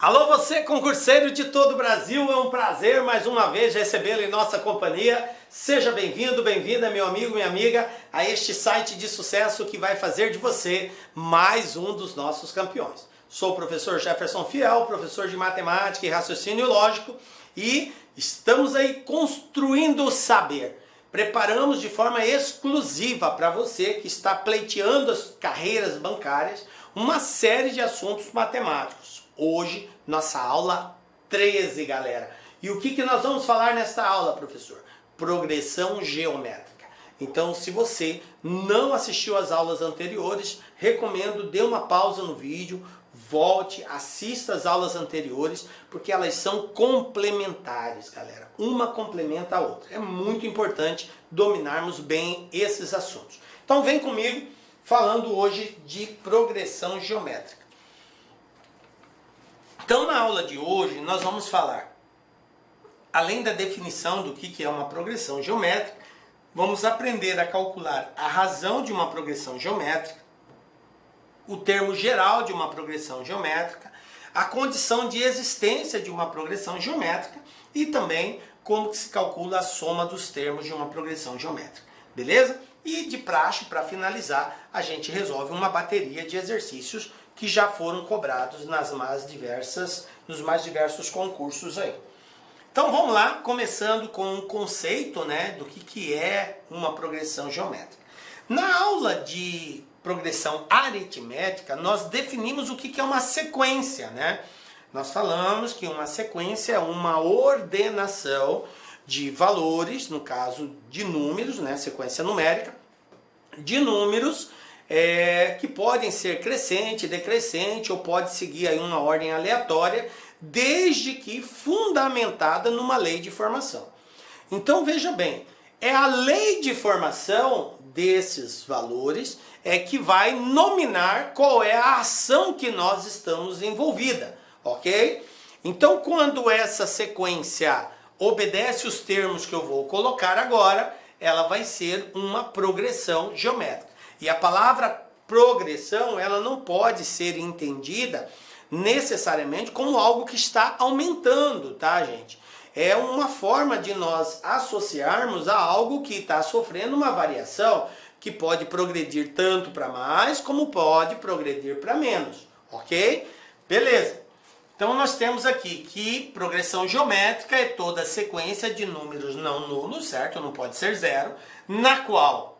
Alô você, concurseiro de todo o Brasil, é um prazer mais uma vez recebê-lo em nossa companhia. Seja bem-vindo, bem-vinda, meu amigo, minha amiga, a este site de sucesso que vai fazer de você mais um dos nossos campeões. Sou o professor Jefferson Fiel, professor de matemática e raciocínio lógico, e estamos aí construindo o saber. Preparamos de forma exclusiva para você que está pleiteando as carreiras bancárias uma série de assuntos matemáticos. Hoje, nossa aula 13, galera. E o que nós vamos falar nesta aula, professor? Progressão geométrica. Então, se você não assistiu às aulas anteriores, recomendo dê uma pausa no vídeo, volte, assista às aulas anteriores, porque elas são complementares, galera. Uma complementa a outra. É muito importante dominarmos bem esses assuntos. Então, vem comigo falando hoje de progressão geométrica. Então, na aula de hoje, nós vamos falar, além da definição do que é uma progressão geométrica, vamos aprender a calcular a razão de uma progressão geométrica, o termo geral de uma progressão geométrica, a condição de existência de uma progressão geométrica e também como que se calcula a soma dos termos de uma progressão geométrica. Beleza? E de praxe, para finalizar, a gente resolve uma bateria de exercícios que já foram cobrados nos mais diversos concursos aí. Então vamos lá, começando com um conceito, né, do que é uma progressão geométrica. Na aula de progressão aritmética, nós definimos o que é uma sequência, né? Nós falamos que uma sequência é uma ordenação de valores, no caso de números, né, sequência numérica, de números que podem ser crescente, decrescente, ou pode seguir aí uma ordem aleatória, desde que fundamentada numa lei de formação. Então veja bem, é a lei de formação desses valores que vai nominar qual é a ação que nós estamos envolvida, ok? Então quando essa sequência obedece os termos que eu vou colocar agora, ela vai ser uma progressão geométrica. E a palavra progressão, ela não pode ser entendida necessariamente como algo que está aumentando, tá, gente? É uma forma de nós associarmos a algo que está sofrendo uma variação, que pode progredir tanto para mais, como pode progredir para menos, ok? Beleza. Então nós temos aqui que progressão geométrica é toda sequência de números não nulos, certo? Não pode ser zero, na qual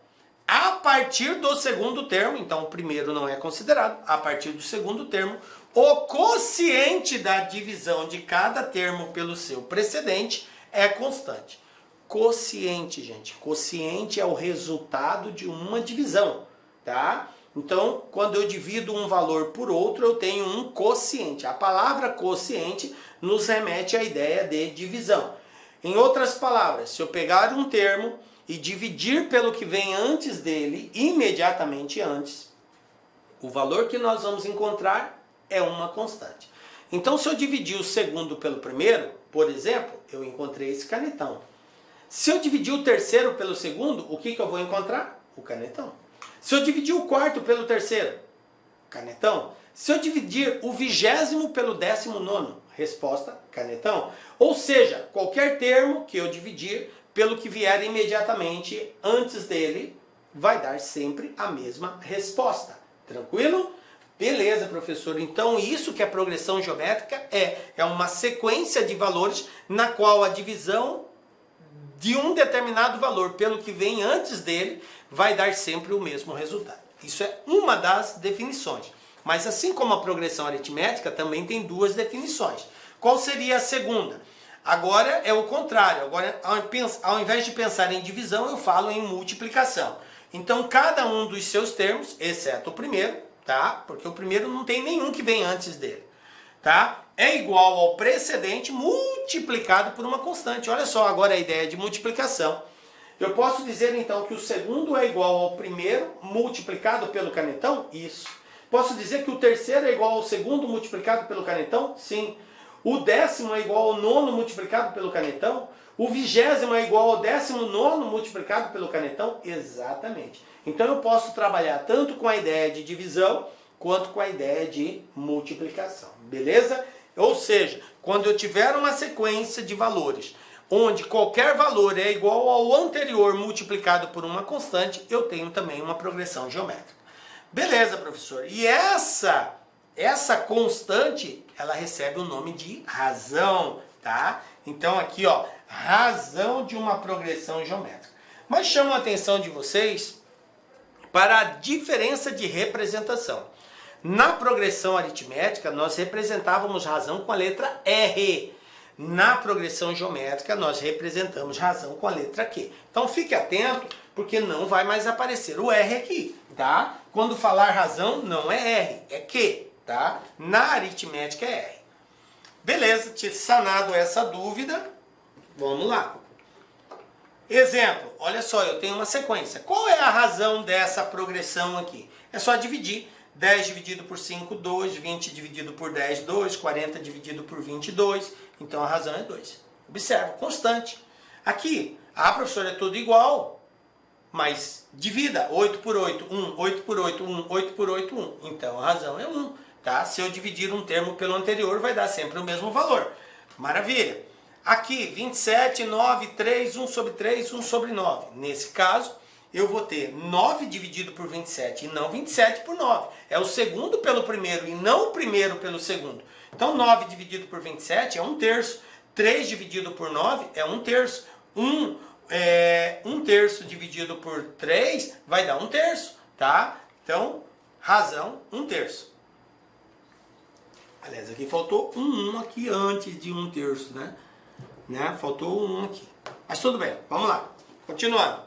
a partir do segundo termo, então o primeiro não é considerado, a partir do segundo termo, o quociente da divisão de cada termo pelo seu precedente é constante. Quociente, gente, quociente é o resultado de uma divisão, tá? Então, quando eu divido um valor por outro, eu tenho um quociente. A palavra quociente nos remete à ideia de divisão. Em outras palavras, se eu pegar um termo e dividir pelo que vem antes dele, imediatamente antes, o valor que nós vamos encontrar é uma constante. Então, se eu dividir o segundo pelo primeiro, por exemplo, eu encontrei esse canetão. Se eu dividir o terceiro pelo segundo, o que eu vou encontrar? O canetão. Se eu dividir o quarto pelo terceiro, canetão. Se eu dividir o 20º pelo 19º, resposta, canetão. Ou seja, qualquer termo que eu dividir pelo que vier imediatamente antes dele, vai dar sempre a mesma resposta. Tranquilo? Beleza, professor. Então isso que é progressão geométrica é uma sequência de valores na qual a divisão de um determinado valor pelo que vem antes dele vai dar sempre o mesmo resultado. Isso é uma das definições. Mas assim como a progressão aritmética também tem duas definições. Qual seria a segunda? Agora é o contrário. Agora, ao invés de pensar em divisão, eu falo em multiplicação. Então, cada um dos seus termos, exceto o primeiro, tá? Porque o primeiro não tem nenhum que vem antes dele, tá? É igual ao precedente multiplicado por uma constante. Olha só agora a ideia de multiplicação. Eu posso dizer então que o segundo é igual ao primeiro multiplicado pelo canetão? Isso. Posso dizer que o terceiro é igual ao segundo multiplicado pelo canetão? Sim. O 10º é igual ao 9º multiplicado pelo canetão? O 20º é igual ao 19º multiplicado pelo canetão? Exatamente. Então eu posso trabalhar tanto com a ideia de divisão quanto com a ideia de multiplicação. Beleza? Ou seja, quando eu tiver uma sequência de valores onde qualquer valor é igual ao anterior multiplicado por uma constante, eu tenho também uma progressão geométrica. Beleza, professor. E essa constante, ela recebe o nome de razão, tá? Então aqui, ó, razão de uma progressão geométrica. Mas chamo a atenção de vocês para a diferença de representação. Na progressão aritmética, nós representávamos razão com a letra R. Na progressão geométrica, nós representamos razão com a letra Q. Então fique atento, porque não vai mais aparecer o R aqui, tá? Quando falar razão, não é R, é Q, tá? Na aritmética é R. Beleza, sanado essa dúvida, vamos lá. Exemplo, olha só, eu tenho uma sequência. Qual é a razão dessa progressão aqui? É só dividir. 10 dividido por 5, 2. 20 dividido por 10, 2. 40 dividido por 22. Então a razão é 2. Observa, constante. Aqui, professor, é tudo igual. Mas divida. 8 por 8, 1. 8 por 8, 1. 8 por 8, 1. Então a razão é 1. Tá? Se eu dividir um termo pelo anterior, vai dar sempre o mesmo valor. Maravilha. Aqui, 27, 9, 3, 1 sobre 3, 1 sobre 9. Nesse caso, eu vou ter 9 dividido por 27 e não 27 por 9. É o segundo pelo primeiro e não o primeiro pelo segundo. Então 9 dividido por 27 é 1/3. 3 dividido por 9 é 1/3. 1/3 dividido por 3 vai dar 1/3. Tá? Então, razão 1/3. Aliás, aqui faltou um 1 aqui antes de 1/3, né? Faltou um aqui. Mas tudo bem, vamos lá. Continuando.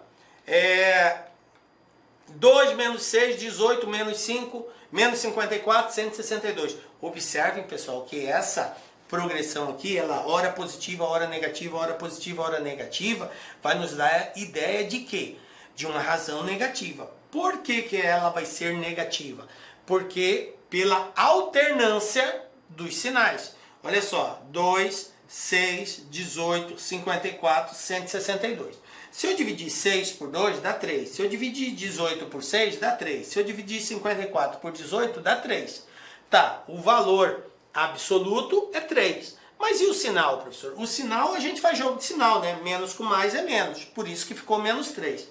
2 menos 6, 18 menos 5, menos 54, 162. Observem, pessoal, que essa progressão aqui, ela hora positiva, hora negativa, hora positiva, hora negativa, vai nos dar a ideia de quê? De uma razão negativa. Por que que ela vai ser negativa? Porque pela alternância dos sinais. Olha só, 2, 6, 18, 54, 162. Se eu dividir 6 por 2, dá 3. Se eu dividir 18 por 6, dá 3. Se eu dividir 54 por 18, dá 3. Tá, o valor absoluto é 3. Mas e o sinal, professor? O sinal, a gente faz jogo de sinal, né? Menos com mais é menos. Por isso que ficou menos 3.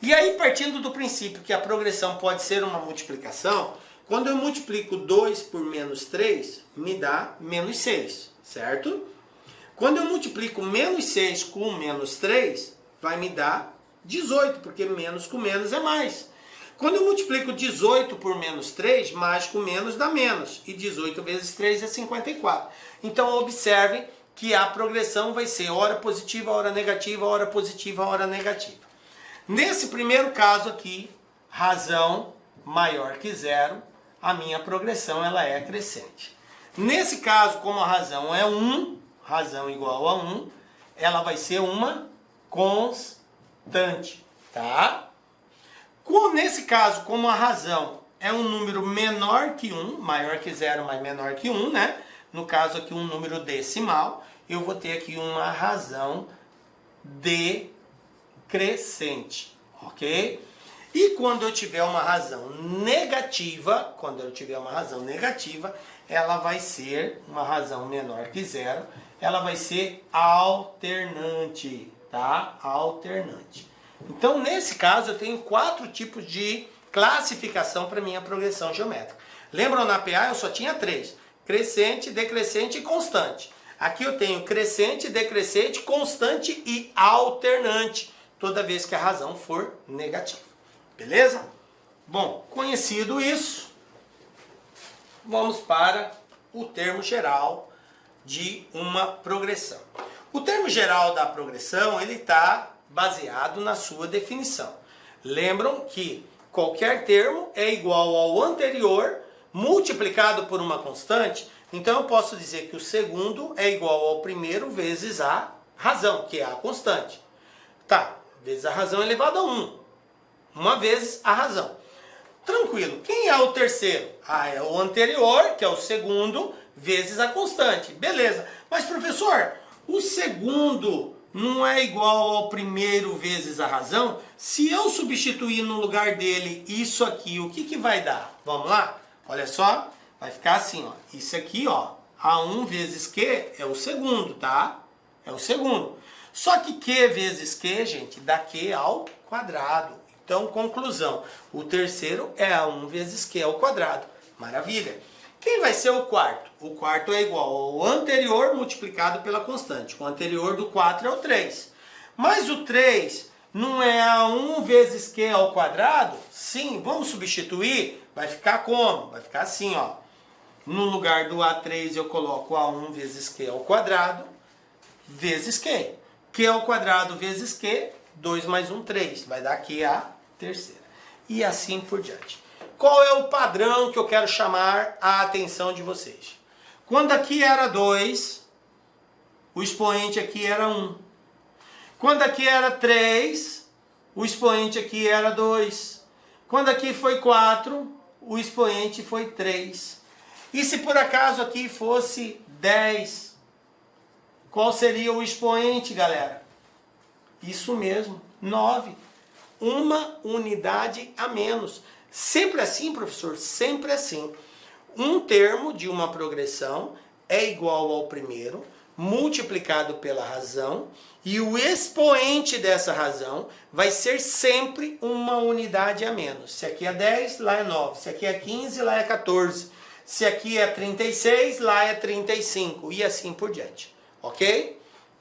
E aí, partindo do princípio que a progressão pode ser uma multiplicação, quando eu multiplico 2 por menos 3, me dá menos 6, certo? Quando eu multiplico menos 6 com menos 3, vai me dar 18, porque menos com menos é mais. Quando eu multiplico 18 por menos 3, mais com menos dá menos. E 18 vezes 3 é 54. Então observem que a progressão vai ser hora positiva, hora negativa, hora positiva, hora negativa. Nesse primeiro caso aqui, razão maior que zero, a minha progressão ela é crescente. Nesse caso, como a razão é 1, razão igual a 1, ela vai ser uma constante, tá? Nesse caso, como a razão é um número menor que 1, maior que 0, mas menor que 1, né? No caso aqui um número decimal, eu vou ter aqui uma razão decrescente, ok? E quando eu tiver uma razão negativa, ela vai ser uma razão menor que 0, ela vai ser alternante, tá? Alternante. Então, nesse caso, eu tenho 4 tipos de classificação para minha progressão geométrica. Lembram, na PA eu só tinha 3. Crescente, decrescente e constante. Aqui eu tenho crescente, decrescente, constante e alternante, toda vez que a razão for negativa. Beleza? Bom, conhecido isso, vamos para o termo geral de uma progressão. O termo geral da progressão, ele está baseado na sua definição. Lembram que qualquer termo é igual ao anterior multiplicado por uma constante, então eu posso dizer que o segundo é igual ao primeiro vezes a razão, que é a constante. Tá, vezes a razão elevado a 1. Uma vezes a razão. Tranquilo. Quem é o terceiro? É o anterior, que é o segundo, vezes a constante. Beleza. Mas, professor, o segundo não é igual ao primeiro vezes a razão? Se eu substituir no lugar dele isso aqui, o que vai dar? Vamos lá? Olha só. Vai ficar assim, ó. Isso aqui, ó. A1 vezes Q é o segundo, tá? É o segundo. Só que Q vezes Q, gente, dá Q ao quadrado. Então, conclusão. O terceiro é A1 vezes Q ao quadrado. Maravilha. Quem vai ser o quarto? O quarto é igual ao anterior multiplicado pela constante. O anterior do 4 é o 3. Mas o 3 não é A1 vezes Q ao quadrado? Sim, vamos substituir? Vai ficar como? Vai ficar assim, ó. No lugar do A3 eu coloco A1 vezes Q ao quadrado vezes Q. Q ao quadrado vezes Q, 2 mais 1, 3. Vai dar Q a terceira. E assim por diante. Qual é o padrão que eu quero chamar a atenção de vocês? Quando aqui era 2, o expoente aqui era 1. Quando aqui era 3, o expoente aqui era 2. Quando aqui foi 4, o expoente foi 3. E se por acaso aqui fosse 10, qual seria o expoente, galera? Isso mesmo, 9. Uma unidade a menos. Sempre assim, professor? Sempre assim. Um termo de uma progressão é igual ao primeiro, multiplicado pela razão, e o expoente dessa razão vai ser sempre uma unidade a menos. Se aqui é 10, lá é 9. Se aqui é 15, lá é 14. Se aqui é 36, lá é 35. E assim por diante. Ok?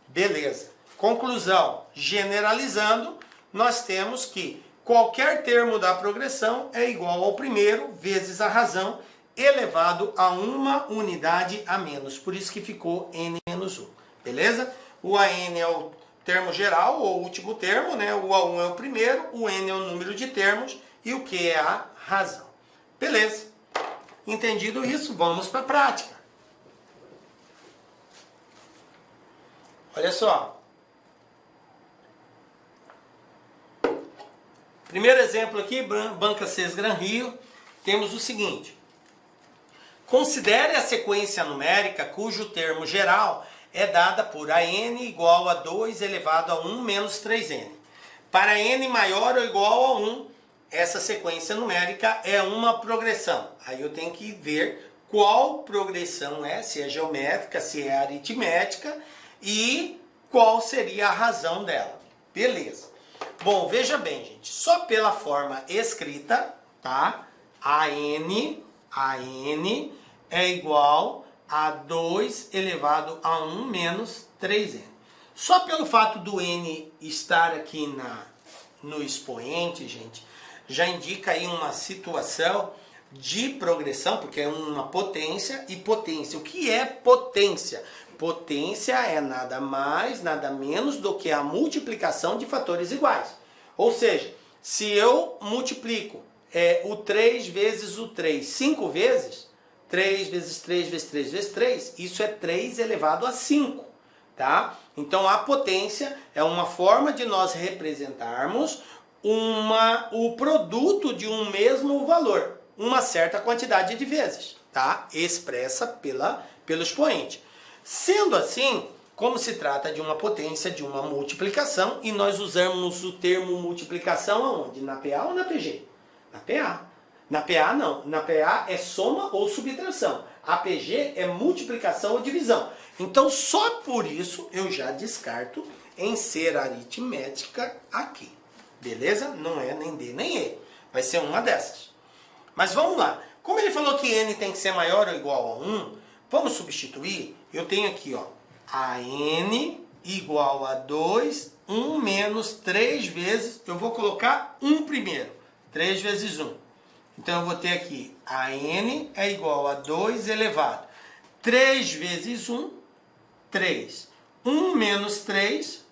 Beleza. Conclusão. Generalizando, nós temos que qualquer termo da progressão é igual ao primeiro vezes a razão elevado a uma unidade a menos. Por isso que ficou n menos 1. Beleza? O AN é o termo geral, ou o último termo, né? O A1 é o primeiro, o N é o número de termos e o Q é a razão. Beleza? Entendido isso, vamos para a prática. Olha só. Primeiro exemplo aqui, Banca CES Gran Rio, temos o seguinte. Considere a sequência numérica cujo termo geral é dada por AN igual a 2 elevado a 1 menos 3N. Para N maior ou igual a 1, essa sequência numérica é uma progressão. Aí eu tenho que ver qual progressão é, se é geométrica, se é aritmética e qual seria a razão dela. Beleza. Bom, veja bem, gente, só pela forma escrita, tá? AN é igual a 2 elevado a 1 menos 3N. Só pelo fato do N estar aqui no expoente, gente, já indica aí uma situação de progressão, porque é uma potência e potência. O que é potência? Potência é nada mais, nada menos do que a multiplicação de fatores iguais. Ou seja, se eu multiplico o 3 vezes o 3 5 vezes, 3 vezes 3 vezes 3 vezes 3, isso é 3 elevado a 5. Tá? Então a potência é uma forma de nós representarmos o produto de um mesmo valor, uma certa quantidade de vezes, tá? Expressa pelo expoente. Sendo assim, como se trata de uma potência de uma multiplicação, e nós usamos o termo multiplicação aonde? Na PA ou na PG? Na PA. Na PA não, na PA é soma ou subtração. A PG é multiplicação ou divisão. Então só por isso eu já descarto em ser aritmética aqui. Beleza? Não é nem D nem E. Vai ser uma dessas. Mas vamos lá. Como ele falou que N tem que ser maior ou igual a 1, vamos substituir. Eu tenho aqui, ó, a N igual a 2, 1 menos 3 vezes, eu vou colocar 1 primeiro. 3 vezes 1. Então eu vou ter aqui, a N é igual a 2 elevado. 3 vezes 1, 3. 1 menos 3,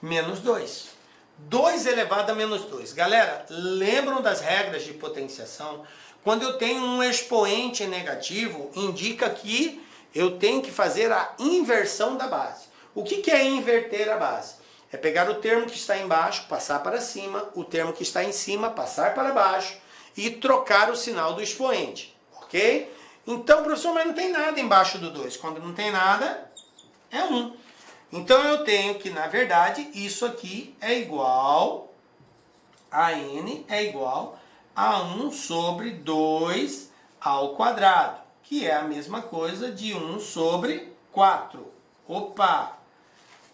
menos 2. 2 elevado a menos 2. Galera, lembram das regras de potenciação? Quando eu tenho um expoente negativo, indica que eu tenho que fazer a inversão da base. O que é inverter a base? É pegar o termo que está embaixo, passar para cima, o termo que está em cima, passar para baixo e trocar o sinal do expoente. Ok? Então, professor, mas não tem nada embaixo do 2. Quando não tem nada, é 1. Então eu tenho que, na verdade, isso aqui é igual a N é igual a 1 sobre 2 ao quadrado. que é a mesma coisa de 1 sobre 4. Opa!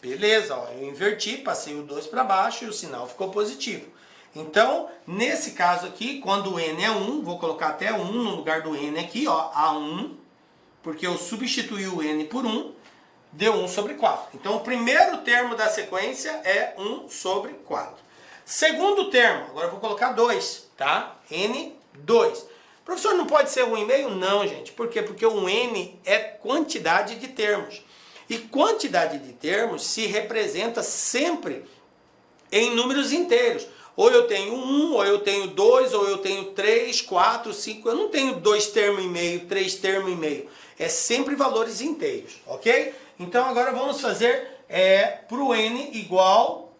Beleza, ó, eu inverti, passei o 2 para baixo e o sinal ficou positivo. Então, nesse caso aqui, quando o n é 1, vou colocar até 1 no lugar do n aqui, ó, A1, porque eu substituí o n por 1, deu 1 sobre 4. Então, o primeiro termo da sequência é 1 sobre 4. Segundo termo, agora eu vou colocar 2, tá? N2. Professor, não pode ser 1,5? Não, gente. Por quê? Porque o n é quantidade de termos. E quantidade de termos se representa sempre em números inteiros. Ou eu tenho 1, ou eu tenho 2, ou eu tenho 3, 4, 5. Eu não tenho 2 termos e meio, 3 termos e meio. É sempre valores inteiros, ok? Então agora vamos fazer para o n igual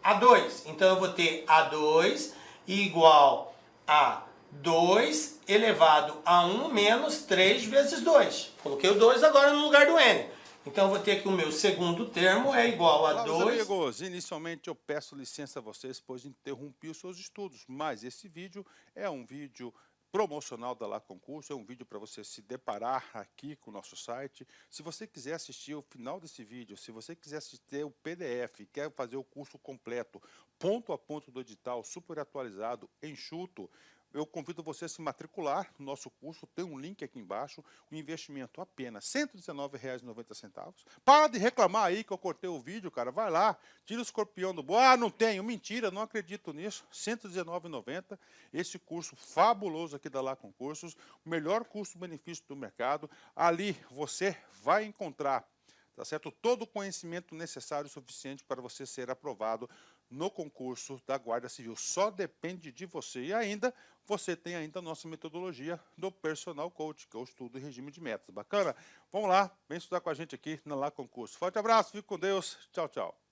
a 2. Então eu vou ter A2 igual a 2 elevado a 1 menos 3 vezes 2. Coloquei o 2 agora no lugar do n. Então eu vou ter que o meu segundo termo é igual a Olá, 2... meus amigos, inicialmente eu peço licença a vocês, pois interrompi os seus estudos, mas esse vídeo é um vídeo promocional da Lá Concurso, é um vídeo para você se deparar aqui com o nosso site. Se você quiser assistir o final desse vídeo, se você quiser assistir o PDF, quer fazer o curso completo, ponto a ponto do edital, super atualizado, enxuto, eu convido você a se matricular no nosso curso, tem um link aqui embaixo, o investimento apenas R$ 119,90. Para de reclamar aí que eu cortei o vídeo, cara, vai lá, tira o escorpião do bolso. Ah, não tenho, mentira, não acredito nisso, R$ 119,90, esse curso fabuloso aqui da Lá Concursos, o melhor custo-benefício do mercado, ali você vai encontrar, tá certo? Todo o conhecimento necessário e suficiente para você ser aprovado no concurso da Guarda Civil. Só depende de você. E ainda, você tem ainda a nossa metodologia do Personal Coach, que é o estudo e regime de metas. Bacana? Vamos lá, vem estudar com a gente aqui na Lá Concurso. Forte abraço, fique com Deus. Tchau, tchau.